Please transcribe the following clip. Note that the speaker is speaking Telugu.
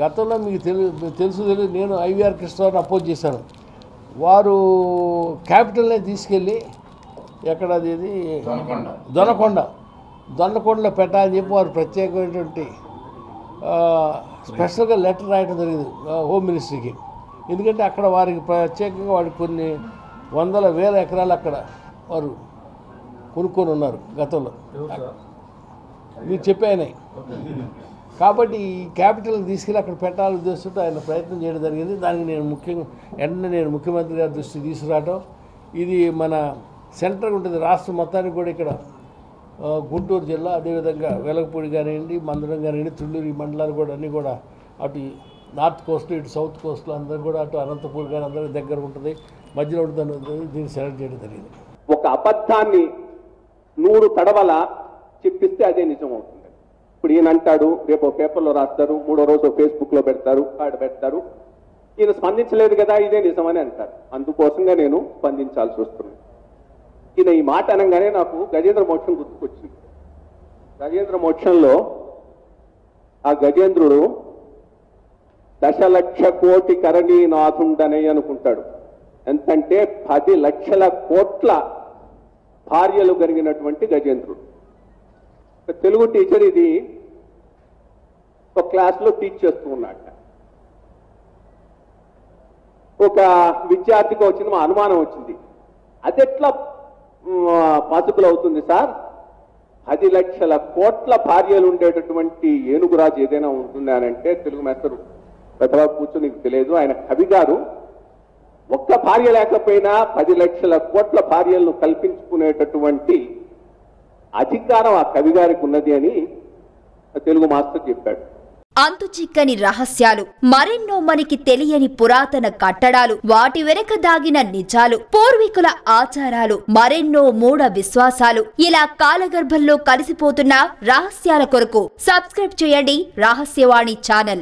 గతంలో మీకు తెలుసు నేను ఐవీఆర్ కృష్ణరావుని అపోజ్ చేశాను. వారు క్యాపిటల్ని తీసుకెళ్ళి ఎక్కడ అది దొనకొండలో పెట్టాలని చెప్పి వారు ప్రత్యేకమైనటువంటి స్పెషల్గా లెటర్ రాయడం జరిగింది హోమ్ మినిస్ట్రీకి. ఎందుకంటే అక్కడ వారికి ప్రత్యేకంగా వారికి కొన్ని వందల వేల ఎకరాలు అక్కడ వారు కొనుక్కొని ఉన్నారు గతంలో, మీరు చెప్పాయనాయి. కాబట్టి ఈ క్యాపిటల్ని తీసుకెళ్ళి అక్కడ పెట్టాలని ఉద్దేశంతో ఆయన ప్రయత్నం చేయడం జరిగింది. దానికి నేను ముఖ్యమంత్రి గారి దృష్టికి తీసుకురావటం, ఇది మన సెంటర్ ఉంటుంది రాష్ట్రం మొత్తానికి కూడా, ఇక్కడ గుంటూరు జిల్లా, అదేవిధంగా వెలగపూడి కానివ్వండి, మందడం కానివ్వండి, తుళ్ళూరు ఈ మండలాలు కూడా అన్నీ కూడా అటు నార్త్ కోస్ట్ ఇటు సౌత్ కోస్ట్లో అందరూ కూడా అటు అనంతపూర్ కానీ అందరూ దగ్గర ఉంటుంది, మధ్యలో ఉంటుంది. దీన్ని సెలెక్ట్ చేయడం జరిగింది. ఒక అబద్ధాన్ని 100 తడవల చెప్పిస్తే అదే నిజం అవుతుంది. ఇప్పుడు ఈయన అంటాడు, రేపు పేపర్లో రాస్తారు, 3వ రోజు ఫేస్బుక్లో పెడతారు, పెడతారు. ఈయన స్పందించలేదు కదా, ఇదే నిజమని అంటారు. అందుకోసంగా నేను స్పందించాల్సి వస్తుంది. ఈయన ఈ మాట అనగానే నాకు గజేంద్ర మోక్షం గుర్తుకొచ్చింది. గజేంద్ర మోక్షంలో ఆ గజేంద్రుడు దశలక్ష కోటి కరణీనాథుండనే అనుకుంటాడు. ఎంతంటే 10 లక్షల కోట్ల భార్యలు కలిగినటువంటి గజేంద్రుడు. తెలుగు టీచర్ ఇది ఒక క్లాస్లో టీచ్ చేస్తూ ఉన్నాడు. ఒక విద్యార్థికి వచ్చింది, మా అనుమానం వచ్చింది, అది ఎట్లా పాసిబుల్ అవుతుంది సార్? 10 లక్షల కోట్ల భార్యలు ఉండేటటువంటి ఏనుగురాజు ఏదైనా ఉంటుంది అని అంటే, తెలుగు మాస్టర్ పెద్దగా కూర్చొని నీకు తెలియదు, ఆయన కవి గారు ఒక్క భార్య లేకపోయినా 10 లక్షల కోట్ల భార్యలను కల్పించుకునేటటువంటి అధికారం ఆ కవి గారికి ఉన్నది అని తెలుగు మాస్టర్ చెప్పాడు. అంతుచిక్కని రహస్యాలు, మరెన్నో మనకి తెలియని పురాతన కట్టడాలు, వాటి వెనక దాగిన నిజాలు, పూర్వీకుల ఆచారాలు, మరెన్నో మూఢ విశ్వాసాలు, ఇలా కాలగర్భంలో కలిసిపోతున్న రహస్యాల కొరకు సబ్స్క్రైబ్ చేయండి రహస్యవాణి ఛానల్.